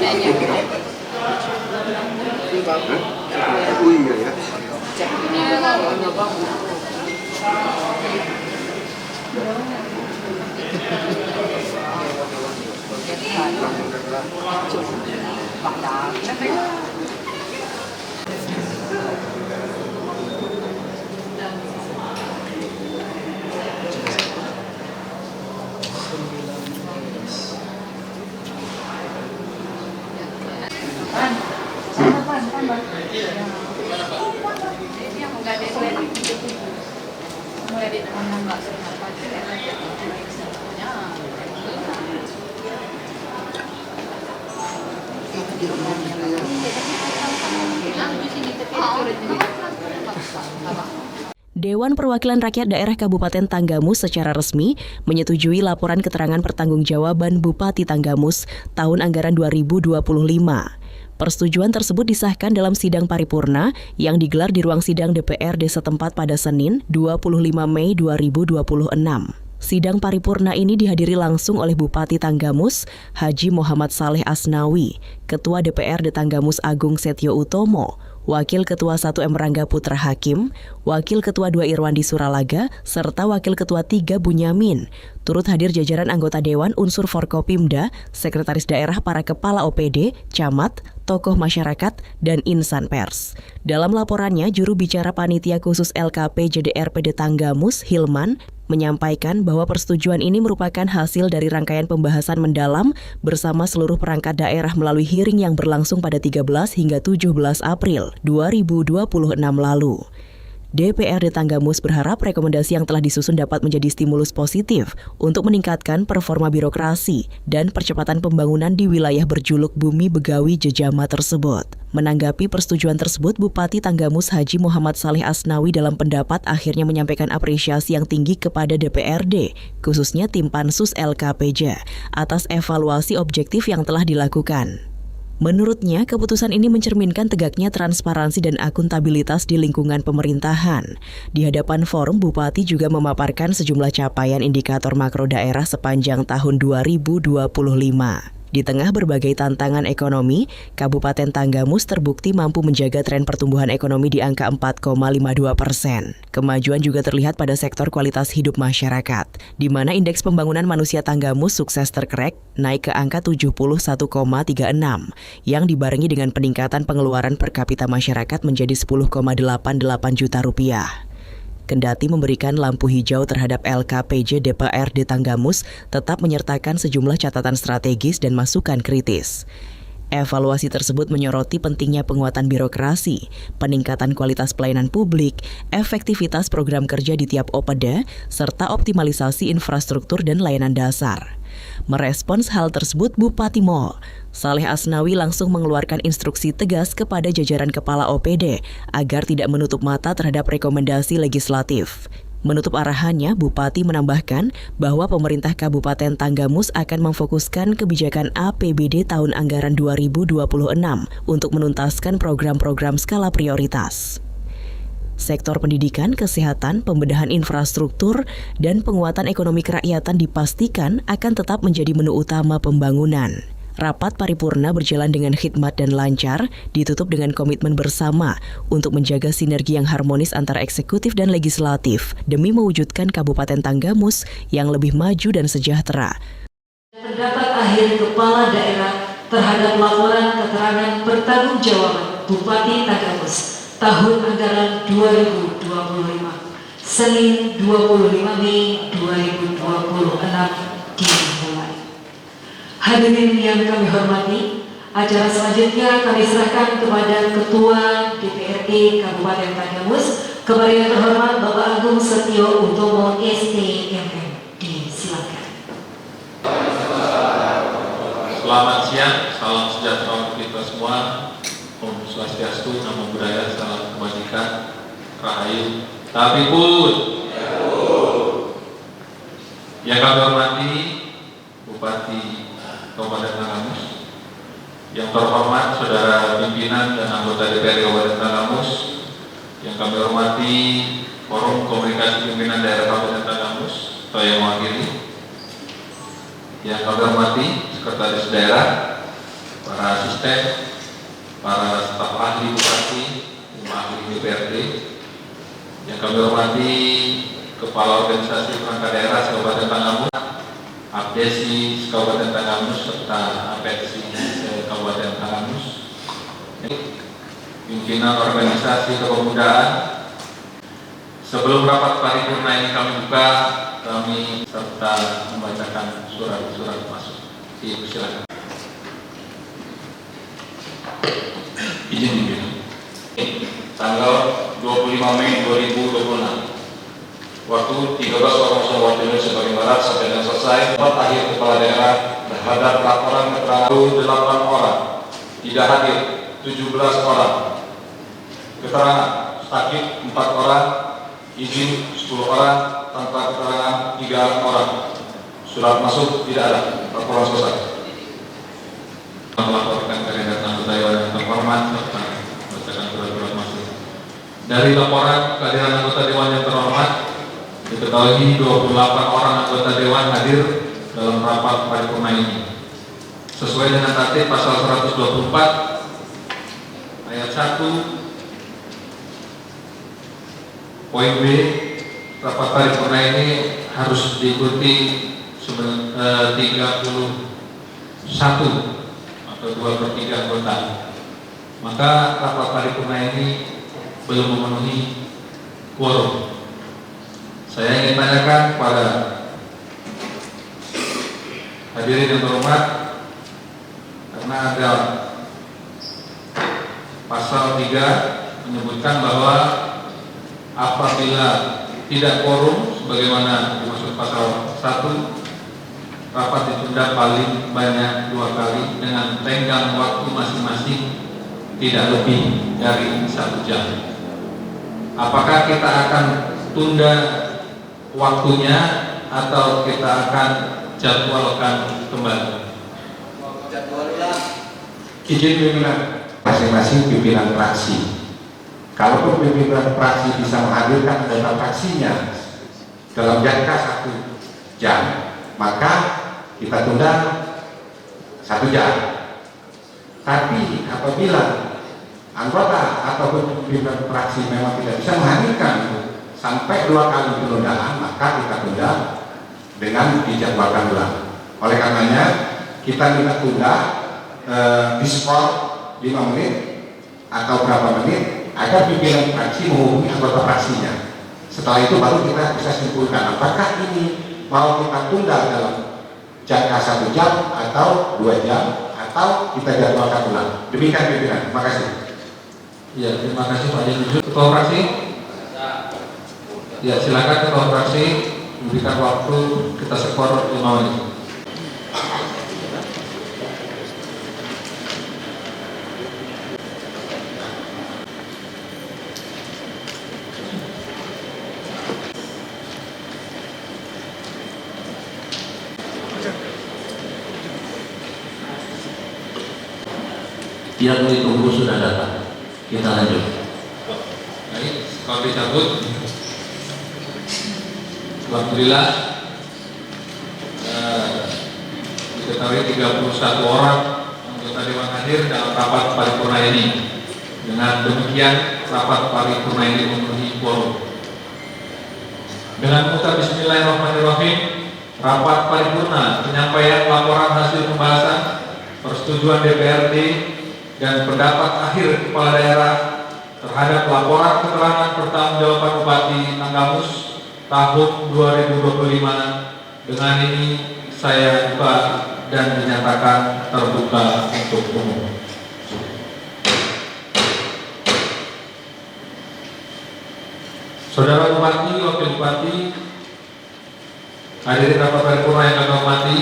Oh iya ya. Dewan Perwakilan Rakyat Daerah Kabupaten Tanggamus secara resmi menyetujui laporan keterangan pertanggungjawaban Bupati Tanggamus tahun anggaran 2025. Persetujuan tersebut disahkan dalam sidang paripurna yang digelar di ruang sidang DPRD setempat pada Senin, 25 Mei 2026. Sidang paripurna ini dihadiri langsung oleh Bupati Tanggamus, Haji Muhammad Saleh Asnawi, Ketua DPRD Tanggamus Agung Setio Utomo, Wakil Ketua 1 M. Rangga Putra Hakim, Wakil Ketua 2 Irwandi Suralaga, serta Wakil Ketua 3 Bunyamin. Turut hadir jajaran anggota Dewan unsur Forkopimda, Sekretaris Daerah, para Kepala OPD, Camat, tokoh masyarakat, dan insan pers. Dalam laporannya, juru bicara Panitia Khusus LKP JDRPD Tanggamus, Hilman, menyampaikan bahwa persetujuan ini merupakan hasil dari rangkaian pembahasan mendalam bersama seluruh perangkat daerah melalui hearing yang berlangsung pada 13 hingga 17 April 2026 lalu. DPRD Tanggamus berharap rekomendasi yang telah disusun dapat menjadi stimulus positif untuk meningkatkan performa birokrasi dan percepatan pembangunan di wilayah berjuluk Bumi Begawi Jejama tersebut. Menanggapi persetujuan tersebut, Bupati Tanggamus Haji Muhammad Saleh Asnawi dalam pendapat akhirnya menyampaikan apresiasi yang tinggi kepada DPRD, khususnya tim Pansus LKPJ, atas evaluasi objektif yang telah dilakukan. Menurutnya, keputusan ini mencerminkan tegaknya transparansi dan akuntabilitas di lingkungan pemerintahan. Di hadapan forum, Bupati juga memaparkan sejumlah capaian indikator makro daerah sepanjang tahun 2025. Di tengah berbagai tantangan ekonomi, Kabupaten Tanggamus terbukti mampu menjaga tren pertumbuhan ekonomi di angka 4,52%. Kemajuan juga terlihat pada sektor kualitas hidup masyarakat, di mana indeks pembangunan manusia Tanggamus sukses terkerek naik ke angka 71,36, yang dibarengi dengan peningkatan pengeluaran per kapita masyarakat menjadi 10,88 juta rupiah. Kendati memberikan lampu hijau terhadap LKPJ DPRD Tanggamus, tetap menyertakan sejumlah catatan strategis dan masukan kritis. Evaluasi tersebut menyoroti pentingnya penguatan birokrasi, peningkatan kualitas pelayanan publik, efektivitas program kerja di tiap OPD, serta optimalisasi infrastruktur dan layanan dasar. Merespons hal tersebut, Bupati Mol Saleh Asnawi langsung mengeluarkan instruksi tegas kepada jajaran kepala OPD agar tidak menutup mata terhadap rekomendasi legislatif. Menutup arahannya, Bupati menambahkan bahwa pemerintah Kabupaten Tanggamus akan memfokuskan kebijakan APBD tahun anggaran 2026 untuk menuntaskan program-program skala prioritas. Sektor pendidikan, kesehatan, pembedahan infrastruktur, dan penguatan ekonomi kerakyatan dipastikan akan tetap menjadi menu utama pembangunan. Rapat paripurna berjalan dengan khidmat dan lancar, ditutup dengan komitmen bersama untuk menjaga sinergi yang harmonis antara eksekutif dan legislatif demi mewujudkan Kabupaten Tanggamus yang lebih maju dan sejahtera. Pendapat akhir Kepala Daerah terhadap laporan keterangan pertanggungjawaban Bupati Tanggamus tahun anggaran 2025, Senin 25 Mei 2026 dimulai. Hadirin yang kami hormati, acara selanjutnya kami serahkan kepada Ketua DPRD Kabupaten Tanggamus, kepada yang terhormat Bapak Agung Setio Utomo STMM. Disilakan. Selamat siang, salam sejahtera untuk kita semua. Om Swastiastu, Namo Buddhaya, salam kebajikan, Rahayu, Tapipun. Yang kami hormati Bupati Kabupaten Tanggamus, yang terhormat Saudara Pimpinan dan Anggota DPRD Kabupaten Tanggamus, yang kami hormati Forum Komunikasi Pimpinan Daerah Kabupaten Tanggamus atau yang mewakili, yang kami hormati Sekretaris Daerah, para asisten, para staf ahli bupati, tim ahli DPRD, yang kami hormati Kepala Organisasi Perangkat Daerah Kabupaten Tanggamus, Abdesi Kabupaten Tanggamus serta Apexi Kabupaten Tanggamus, pimpinan organisasi kepemudaan. Sebelum rapat paripurna ini kami buka, kami serta membacakan surat-surat masuk. Silakan. Izin pimpinan. Tanggal 25 Mei 2026 waktu 13.00 waktu Indonesia bagian Barat sampai dengan selesai rapat akhir kepala daerah terhadap laporan keterangan 8 orang, tidak hadir 17 orang, keterangan sakit 4 orang, izin 10 orang, tanpa keterangan 3 orang. Surat masuk tidak ada, laporan selesai. Melaporkan kehadiran anggota dewan yang terhormat serta membacakan surat-surat masuk. Dari laporan kehadiran anggota dewan yang terhormat, diketahui 28 orang anggota dewan hadir dalam rapat paripurna ini. Sesuai dengan tertib pasal 124 ayat 1 poin B, rapat paripurna ini harus diikuti 31 atau 2/3 anggota. Maka rapat paripurna ini belum memenuhi quorum. Saya ingin tanyakan kepada hadirin yang terhormat, karena ada pasal 3 menyebutkan bahwa apabila tidak quorum sebagaimana dimaksud pasal 1, rapat ditunda paling banyak 2 kali dengan tenggang waktu masing-masing tidak lebih dari 1 jam. Apakah kita akan tunda waktunya atau kita akan jadwalkan kembali? Izin pimpinan, masing-masing pimpinan fraksi. Kalaupun pimpinan fraksi bisa menghadirkan anggota fraksinya dalam jangka 1 jam, maka kita tunda 1 jam. Tapi apabila anggota ataupun pimpinan fraksi memang tidak bisa menghadirkan sampai 2 kali penundaan, maka kita tunda dengan dijadwalkan ulang. Oleh karenanya kita minta tunda diskor 5 menit atau berapa menit agar pimpinan fraksi menghubungi anggota fraksinya. Setelah itu baru kita bisa simpulkan apakah ini mau kita tunda dalam jangka 1 jam atau 2 jam atau kita jadwalkan ulang. Demikian pimpinan. Terima kasih. Ya, terima kasih Pak Jenujud. Ketua fraksi. Ya, silakan ketua fraksi memberikan waktu, kita skor 5 menit. Yang ditunggu sudah datang. Kita lanjut. Baik, kalau dicabut. Alhamdulillah diketahui 31 orang anggota dewan hadir dalam rapat paripurna ini. Dengan demikian rapat paripurna ini memenuhi quorum. Dengan mengucap Bismillahirrahmanirrahim, rapat paripurna penyampaian laporan hasil pembahasan persetujuan DPRD dan pendapat akhir kepala daerah terhadap laporan keterangan pertanggungjawaban Bupati Tanggamus tahun 2025. Dengan ini saya buka dan dinyatakan terbuka untuk umum. Saudara Bupati, Wakil Bupati, hadirin rapat paripurna yang kami hormati.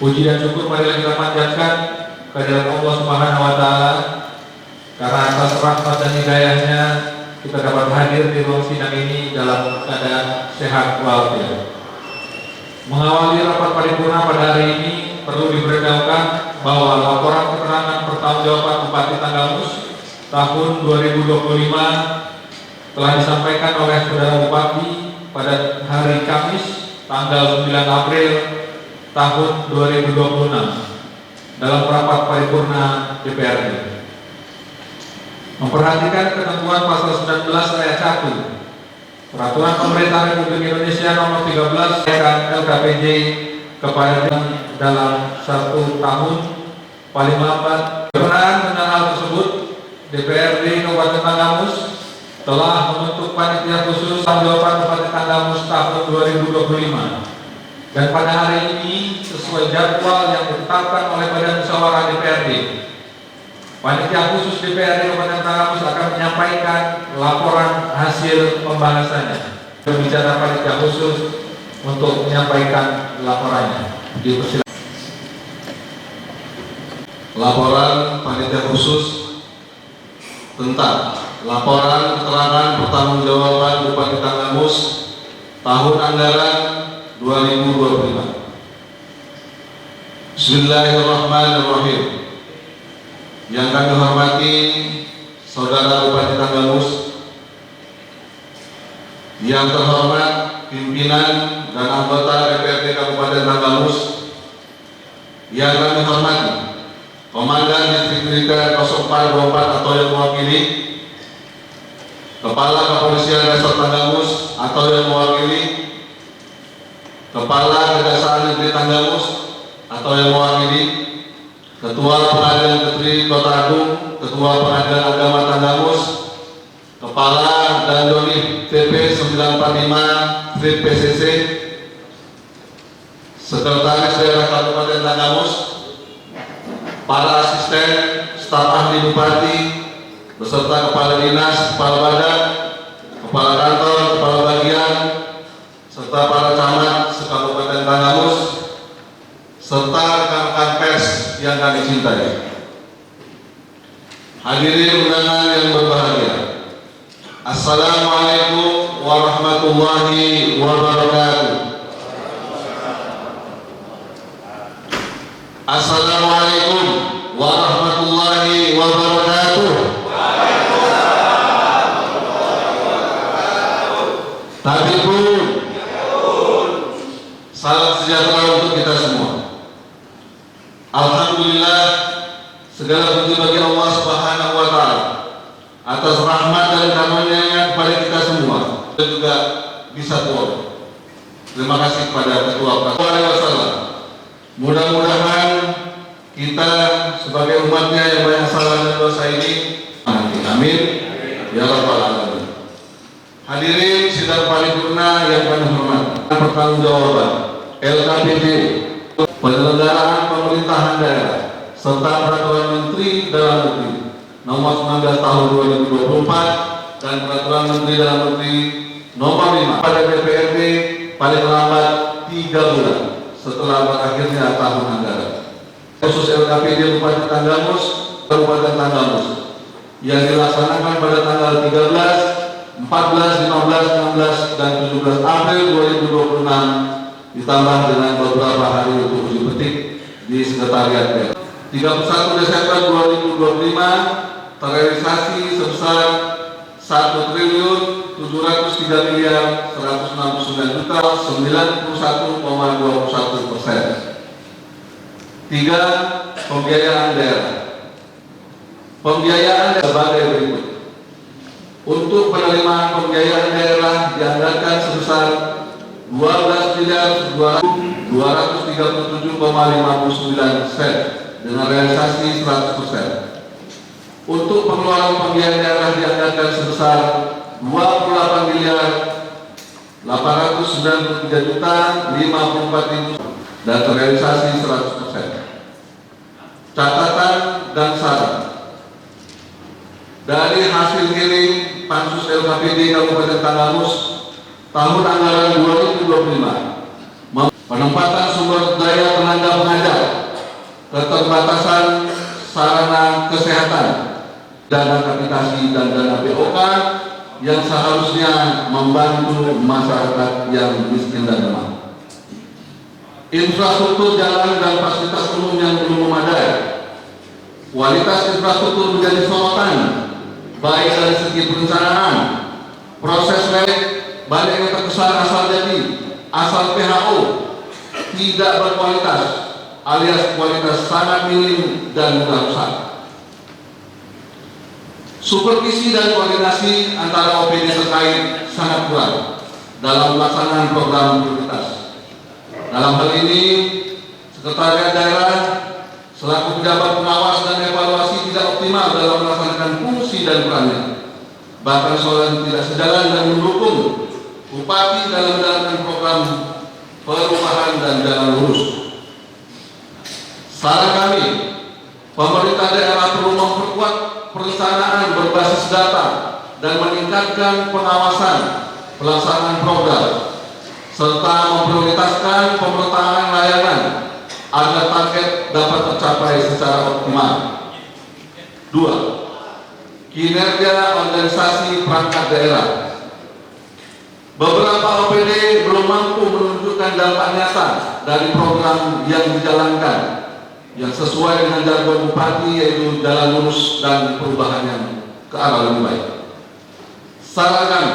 Puji dan syukur marilah kita panjatkan kehadirat Allah Subhanahu wa taala karena atas rahmat dan hidayahnya kita dapat hadir di ruang sidang ini dalam keadaan sehat walafiat. Mengawali rapat paripurna pada hari ini perlu diberitahukan bahwa laporan keterangan pertanggungjawaban Bupati Tanggamus tahun 2025 telah disampaikan oleh Saudara Bupati pada hari Kamis tanggal 9 April tahun 2026 dalam rapat paripurna DPRD. Memperhatikan ketentuan pasal 19 ayat 1 Peraturan Pemerintah Republik Indonesia nomor 13 LKPJ kepada dalam 1 tahun paling lambat. Berkenaan dengan hal tersebut, DPRD Kabupaten Tanggamus telah membentuk panitia khusus pertanggungjawaban Bupati Tanggamus tahun 2025. Dan pada hari ini sesuai jadwal yang ditetapkan oleh Badan Musyawarah DPRD, panitia khusus DPRD Kabupaten Tanggamus akan menyampaikan laporan hasil pembahasannya. Berbicara panitia khusus untuk menyampaikan laporannya. Dipersilakan. Laporan panitia khusus tentang laporan keterangan pertanggungjawaban Bupati Tanggamus tahun anggaran 2025. Bismillahirrahmanirrahim. Yang kami hormati Saudara Bupati Tanggamus, yang terhormat pimpinan dan anggota DPRD Kabupaten Tanggamus, yang kami hormati Komandan Distrik Militer 0424 atau yang mewakili, Kepala Kepolisian Resort Tanggamus atau yang mewakili, Kepala Kejaksaan Negeri Tanggamus atau yang mewakili, Ketua Pengadilan Negeri Kota Agung, Ketua Pengadilan Agama Tanggamus, Kepala dan Donif TP 945 Free PCC, Sekretaris Daerah Kabupaten Tanggamus, para asisten, staf ahli Bupati, beserta Kepala Dinas, Kepala Badan, Kepala Kantor, Kepala Bagian, serta para camat se-Kabupaten Tanggamus, serta rekan-rekan pers yang kami cintai. Hadirin undangan yang berbahagia, Assalamualaikum warahmatullahi wabarakatuh. Assalamualaikum warahmatullahi wabarakatuh. Tabibun, salam sejahtera untuk kita semua. Alhamdulillah, segala puji bagi Allah Subhanahu wa taala atas rahmat dan karunia-Nya kepada kita semua dan juga bisa tuh. Terima kasih kepada Ketua Wasallam. Mudah-mudahan kita sebagai umatnya yang banyak salah dan dosa ini, amin ya rabbal alamin. Hadirin sidang paripurna yang kami hormati, pertanggungjawaban LKPJ, penyelenggaraan pemerintahan daerah serta peraturan Menteri Dalam Negeri nomor 19 tahun 2024 dan peraturan Menteri Dalam Negeri nomor 5 pada DPRD paling lambat 3 bulan setelah berakhirnya tahun anggaran. Khusus LKPJ Bupati Tanggamus, Kabupaten Tanggamus yang dilaksanakan pada tanggal 13, 14, 15, 16, dan 17 April 2026 ditambah dengan beberapa hari untuk uji petik di Sekretariat daerah. 31 Desember 2025 terrealisasi sebesar 1.169.169.91,21%. 3. Pembiayaan daerah. Pembiayaan sebagai berikut. Untuk penerimaan pembiayaan daerah dianggarkan sebesar 12.237,59 sen dengan realisasi 100%. Untuk pengeluaran pembiayaan daerah dianggarkan sebesar 28.893.054.000 dan terrealisasi 100%. Catatan dan saran. Dari hasil hearing Pansus LKPD Kabupaten Tanggamus tahun anggaran 2025 penempatan sumber daya tenaga pengajar, keterbatasan sarana kesehatan, dana kapitasi dan dana BOK yang seharusnya membantu masyarakat yang miskin dan lemah. Infrastruktur jalan dan fasilitas umum yang belum memadai. Kualitas infrastruktur menjadi sorotan, baik dari segi perencanaan, proses banyak yang terkesan asal jadi, asal PHO, tidak berkualitas, alias kualitas sangat minim dan mudah rusak. Supervisi dan koordinasi antara OPD terkait sangat kurang dalam pelaksanaan program prioritas. Dalam hal ini, Sekretariat Daerah selaku pejabat pengawas dan evaluasi tidak optimal dalam melaksanakan fungsi dan perannya. Bahkan soal tidak sejalan dan mendukung Bupati dalam menjalankan program perubahan dan jalan lurus. Saran kami, pemerintah daerah perlu memperkuat perencanaan berbasis data dan meningkatkan pengawasan pelaksanaan program, serta memprioritaskan pemerataan layanan agar target dapat tercapai secara optimal. 2. Kinerja organisasi perangkat daerah. Beberapa OPD belum mampu menunjukkan dampak nyata dari program yang dijalankan yang sesuai dengan jargon Bupati, yaitu jalan lurus dan perubahan yang ke arah lebih baik. Sarankan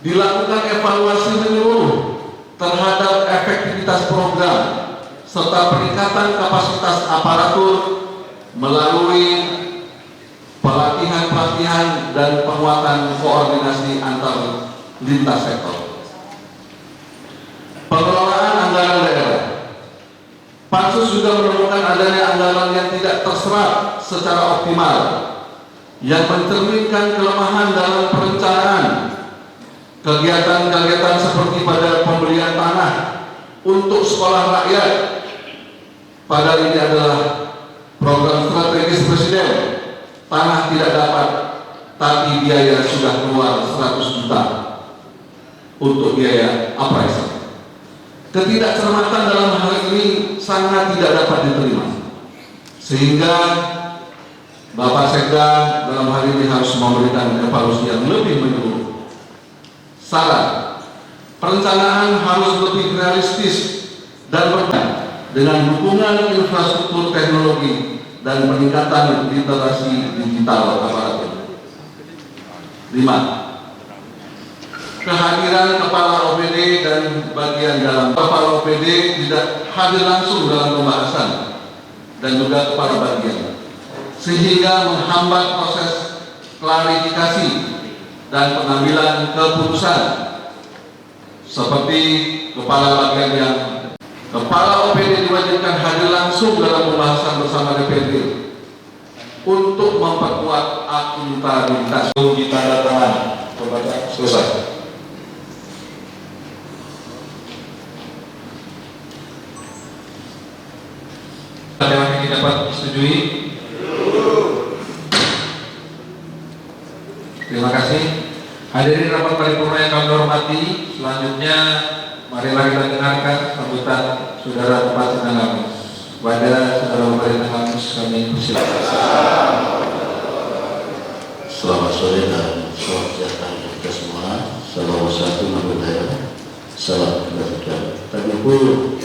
dilakukan evaluasi menyeluruh terhadap efektivitas program serta peningkatan kapasitas aparatur melalui pelatihan-pelatihan dan penguatan koordinasi antar lintas sektor. Pengelolaan anggaran daerah. Pansus juga menemukan adanya anggaran yang tidak terserap secara optimal, yang mencerminkan kelemahan dalam perencanaan kegiatan-kegiatan seperti pada pembelian tanah untuk sekolah rakyat. Padahal ini adalah program strategis Presiden. Tanah tidak dapat, tapi biaya sudah keluar 100 juta untuk biaya appraisal. Ketidakcermatan dalam hal ini sangat tidak dapat diterima, sehingga Bapak Sekda dalam hal ini harus memberikan evaluasi yang lebih menyeluruh. Saran, perencanaan harus lebih realistis dan berkaitan dengan dukungan infrastruktur teknologi dan peningkatan literasi digital aparatur. 5. Kehadiran kepala OPD dan bagian dalam kepala OPD tidak hadir langsung dalam pembahasan dan juga kepala bagian, sehingga menghambat proses klarifikasi dan pengambilan keputusan. Seperti kepala bagian yang kepala OPD diwajibkan hadir langsung dalam pembahasan bersama DPD untuk memperkuat akuntabilitas. Kita datang selesai. Ada yang ingin dapat disetujui? Terima kasih. Hadirin rapat paripurna yang kami hormati, selanjutnya marilah kita dengarkan sambutan Saudara Bupati Tanggamus. Kepada Saudara Bupati Tanggamus kami persilakan. Selamat sore dan selamat sejahtera kita semua. Salam satu budaya, salam kebajikan. Takbir.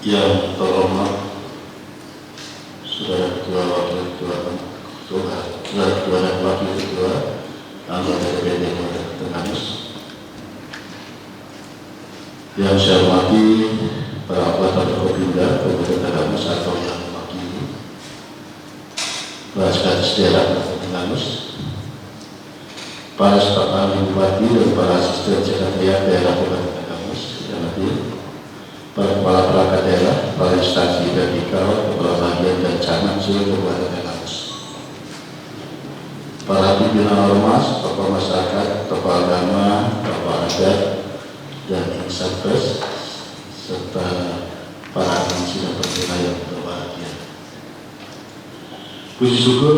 Yang terhormat Saudara Ketua Wakil Ketua Saudara Ketua dan Wakil Ketua anggota DPD Kabupaten Tanggamus, yang saya hormati para anggota Forkopimda Kabupaten Tanggamus atau yang mewakili para sekretaris daerah Kabupaten Tanggamus, para staf ahli bupati dan para asisten sekretariat daerah Kabupaten Tanggamus, yang hadir, para kepala perangkat daerah, para instansi vertikal, kepala bagian dan camat seluruh Kabupaten Tanggamus, para pimpinan ormas, tokoh masyarakat, tokoh agama, tokoh adat, dan insan pers, serta para pengisi dan pengguna yang berbahagia. Puji syukur.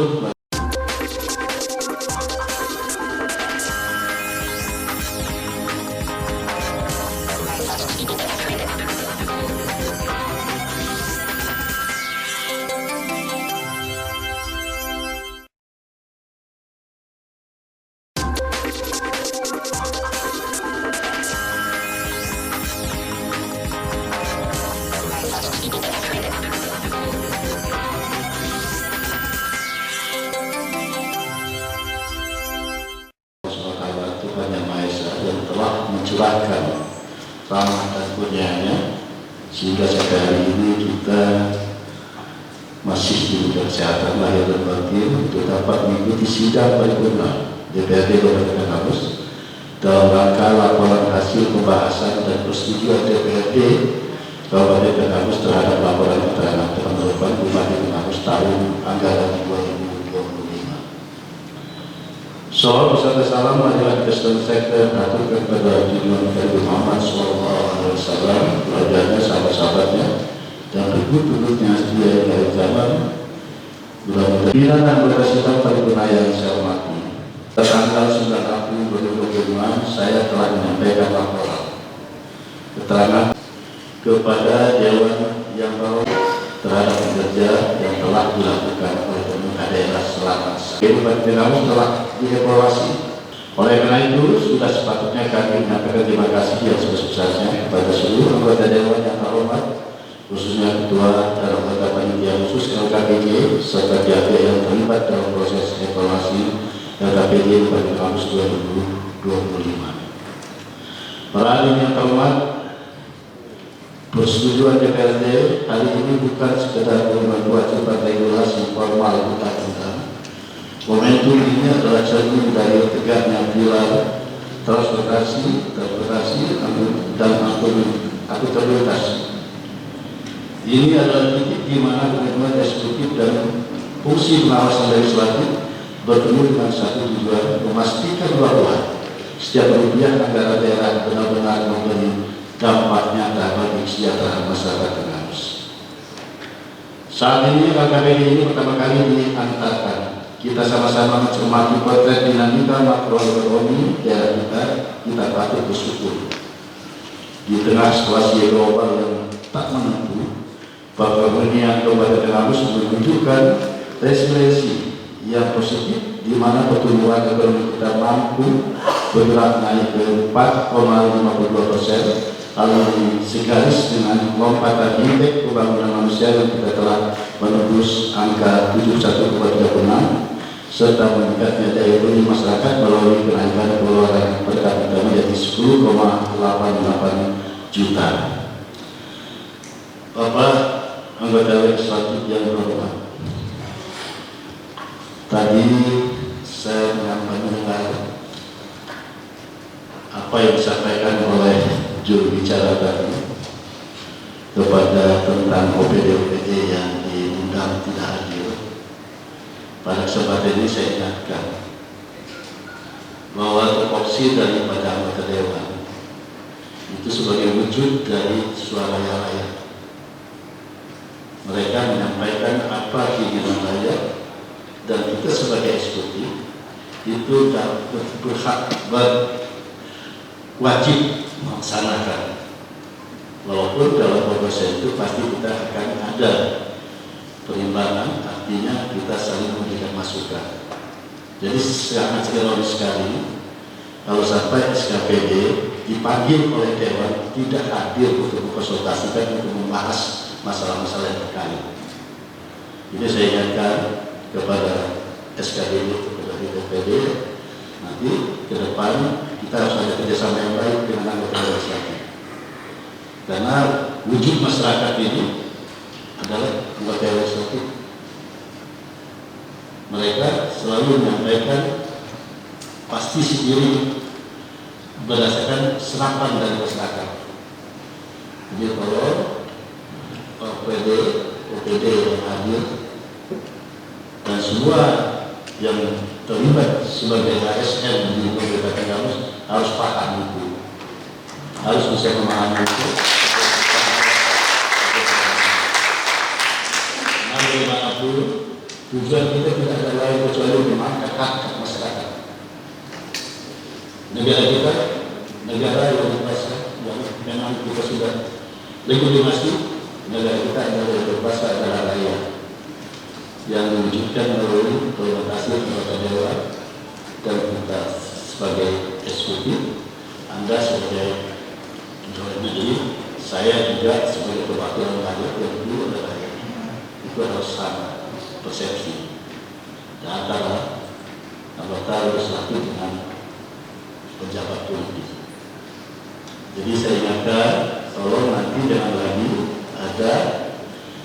rahmat dan kurnianya, sehingga sampai hari ini kita masih diberikan kesehatan lahir dan batin untuk dapat mengikuti sidang paripurna DPRD Kabupaten Tanggamus dalam rangka laporan hasil pembahasan dan persetujuan DPRD Kabupaten Tanggamus terhadap laporan keterangan penangguhan Bupati Tanggamus tahun anggaran 2025. Salam beserta salam marilah kita selesaikan aturkan kepada junjungan Nabi Muhammad SAW, keluarganya, sahabat-sahabatnya, dan pengikut-pengikutnya setia dari zaman. Mudah-mudahan anggota sidang paripurna yang saya hormati, tanggal 9 April 2025 saya telah menyampaikan laporan keterangan kepada Dewan yang baru terhadap kinerja yang telah dilakukan oleh pemerintah daerah selama Kabupaten Tanggamus telah dievaluasi. Oleh karena itu, sudah sepatutnya kami menyampaikan terima kasih yang sebesar-besarnya kepada seluruh anggota Dewan yang terhormat, khususnya Ketua dan anggota Panitia Khusus LKPD serta pihak yang terlibat dalam proses evaluasi LKPD pada tahun 2025. Para hadirin yang terhormat, persetujuan DPRD hari ini bukan sekedar kewajiban regulasi formal undang-undang. Momentum ini adalah cermin dari tegaknya pilar transportasi, dan akuntabilitas. Ini adalah titik di mana komitmen eksekutif dan fungsi pengawasan legislatif bertemu dengan satu tujuan, memastikan bahwa setiap rupiah anggaran daerah benar-benar memberi dampak nyata bagi kesejahteraan masyarakat Tanggamus. Saat ini LKPD ini pertama kali diantarkan. Kita sama-sama mencermati potret dinamika makroekonomi daerah kita patut bersyukur. Di tengah situasi global yang tak menentu, bahwa perekonomian Kabupaten Tanggamus menunjukkan resiliensi yang positif, di mana pertumbuhan ekonomi kita mampu bergerak naik ke 4,52%, lalu segaris dengan lompatan indeks pembangunan manusia yang kita telah menembus angka 71,36, serta meningkatnya daya beli masyarakat melalui kenaikan pengeluaran per kapita menjadi 10,88 juta. Bapak anggota legislatif yang berhormat, tadi saya mendengar apa yang disampaikan oleh juru bicara tadi kepada tentang OPD yang diundang tidak hadir. Pada kesempatan ini saya ingatkan bahwa tupoksi daripada anggota dewan itu sebagai wujud dari suara rakyat. Mereka menyampaikan apa keinginan rakyat, dan kita sebagai eksekutif itu berhak wajib melaksanakan. Walaupun dalam proses itu pasti kita akan ada perimbangan, artinya kita saling memberikan masukan. Jadi sangat ironis sekali kalau sampai SKPD dipanggil oleh Dewan tidak hadir untuk mengkonsultasikan, untuk membahas masalah-masalah yang terkait. Ini saya ingatkan kepada SKPD, kepada DPRD, nanti ke depan kita harus ada kerjasama yang baik dengan anggota legislatif. Karena wujud masyarakat ini adalah anggota legislatif. Mereka selalu menyampaikan pasti sendiri berdasarkan serapan dari masyarakat. Jadi kalau OPD yang hadir dan semua yang terlibat sebagai ASN di Kabupaten Tanggamus harus paham itu, harus bisa memahami itu. Bagaimanapun tujuan kita tidak ada lain kecuali mengangkat hak masyarakat. Negara kita, negara yang berbahasa, yang memang kita sudah legitimasi, negara kita adalah berbahasa adalah rakyat, yang diwujudkan melalui implementasi anggota dewan, dan kita sebagai eksekutif, Anda sebagai pegawai negeri, saya juga sebagai perwakilan rakyat yang dulu adalah rakyat. Itu harus sama persepsi antara anggota legislatif dengan pejabat politik. Jadi saya ingatkan, tolong nanti jangan lagi ada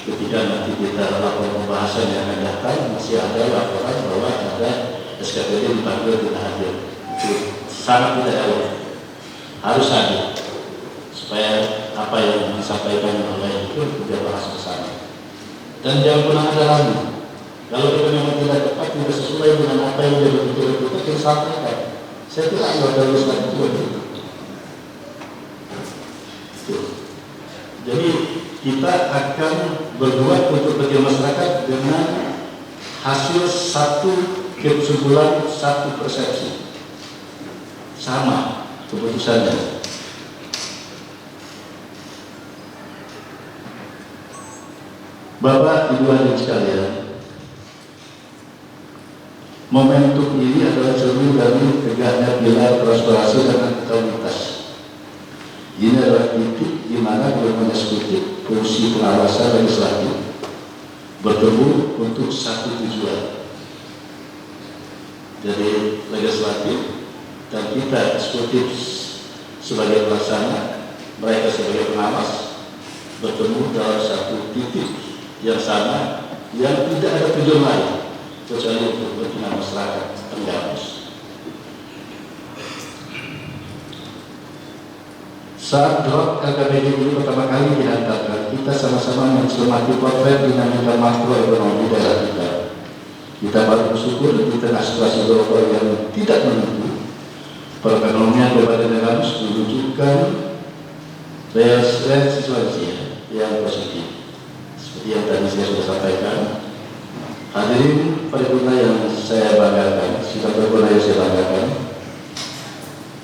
ketika nanti kita laporan pembahasan yang akan datang masih ada laporan bahwa ada SKPD dipanggil tidak hadir. Itu sangat tidak elok. Harus hadir supaya apa yang disampaikan oleh itu kita bahas bersama. Dan jangan pernah ada ragu. Kalau kita memang tidak tepat, tidak sesuai dengan apa yang dia betul-betul kita sampaikan. Saya kira anggota legislatif juga begitu. Jadi kita akan berbuat untuk bagi masyarakat dengan hasil satu kesimpulan, satu persepsi. Sama keputusannya. Bapak, Ibu hadirin sekalian, momentum ini adalah cermin dari tegaknya pilar transparansi dan akuntabilitas. Ini adalah titik di mana Dewan Eksekutif, fungsi pengawasan legislatif bertemu untuk satu tujuan. Jadi legislatif dan kita eksekutif sebagai pelaksana, mereka sebagai pengawas bertemu dalam satu titik yang sama, yang tidak ada tujuan lain kecuali untuk kepentingan masyarakat Tanggamus. Saat draft LKPD ini pertama kali dihantarkan, kita sama-sama mencermati potret dinamika makroekonomi daerah kita. Kita baru bersyukur di tengah situasi global yang tidak menentu, perekonomian Kabupaten Tanggamus menunjukkan situasi yang positif. Seperti yang tadi saya sudah sampaikan, hadirin paripurna yang saya banggakan, sidang paripurna yang saya banggakan,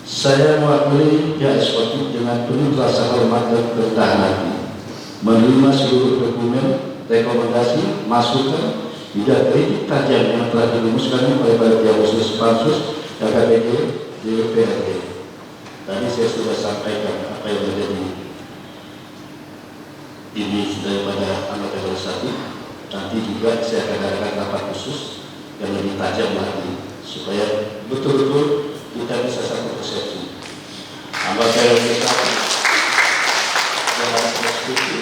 saya mewakili pihak eksekutif dengan penuh rasa hormat dan kerendahan hati menerima seluruh dokumen, rekomendasi, masukan, hingga kritik tajam yang telah dirumuskan oleh panitia khusus Pansus LKPD DPRD. Tadi saya sudah sampaikan apa yang menjadi ini daripada anggota legislatif. Nanti juga saya akan adakan rapat khusus yang lebih tajam lagi supaya betul-betul kita bisa satu persepsi. Anggota legislatif dalam persepsi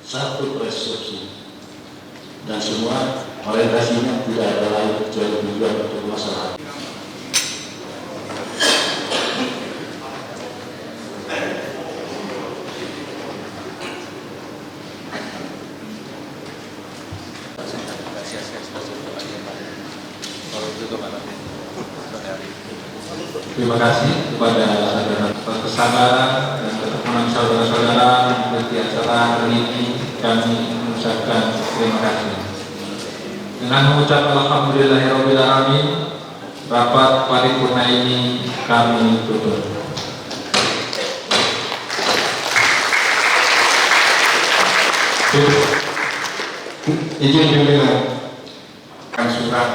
satu persepsi dan semua orientasinya tidak ada lain kecuali tujuan untuk masyarakat. Terima kasih kepada saudara kesabaran dan ketekunan saudara-saudara mengikuti acara hari ini. Kami mengucapkan terima kasih. Dengan mengucap alhamdulillahirabbil alamin, rapat paripurna ini kami tutup. Izin pimpinan surat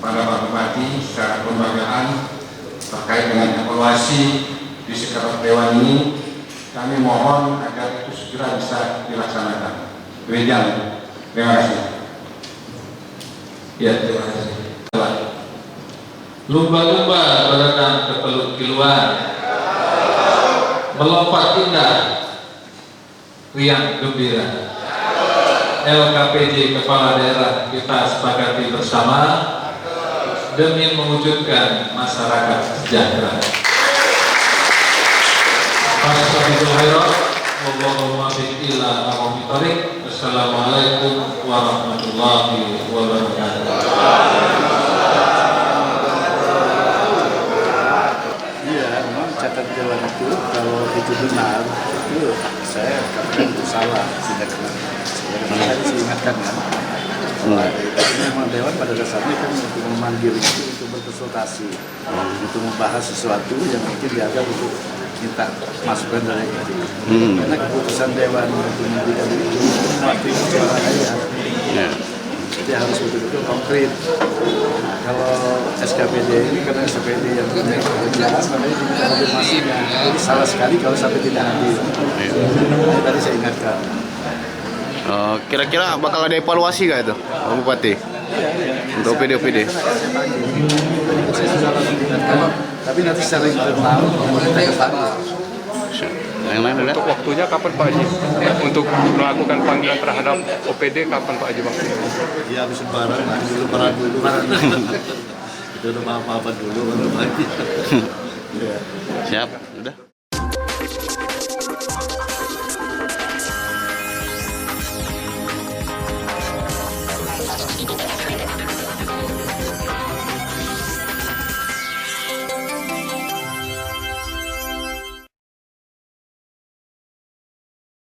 pada Pak Bupati secara kelembagaan terkait dengan evaluasi di sekitar Dewan ini. Kami mohon agar itu segera bisa dilaksanakan. Demikian. Terima kasih. Ya, terima kasih. Lumba-lumba berenang ke teluk kiluan, melompat indah, riang gembira. LKPD Kepala Daerah kita sepakati bersama demi mewujudkan masyarakat sejahtera. Assalamualaikum warahmatullahi wabarakatuh. Iya, memang catat jalan itu kalau itu benar itu saya katakan itu salah. Sebagaimana tadi saya ingatkan kan, memang Dewan pada dasarnya kan untuk memanggil itu untuk berkonsultasi, untuk membahas sesuatu yang mungkin dianggap untuk minta masukan dari itu. Karena keputusan Dewan untuk memberikan itu waktu itu suara rakyat. Jadi harus betul-betul konkret. Nah, kalau SKPD ini karena SKPD yang punya kebenaran, makanya diminta konfirmasinya. Jadi salah sekali kalau sampai tidak hadir. Nah, tadi saya ingatkan. Kira-kira bakal ada evaluasi nggak itu, Pak Bupati? Iya. Untuk OPD-OPD? Saya sudah langsung ingatkan, tapi nanti secara internal pemerintah yang panggil. Untuk waktunya kapan Pak Haji? Ya, untuk melakukan panggilan terhadap OPD kapan Pak Haji waktunya? Ya habis lebaran, lebaran dulu. Itu udah apa-apa dulu baru lagi. Siap, udah.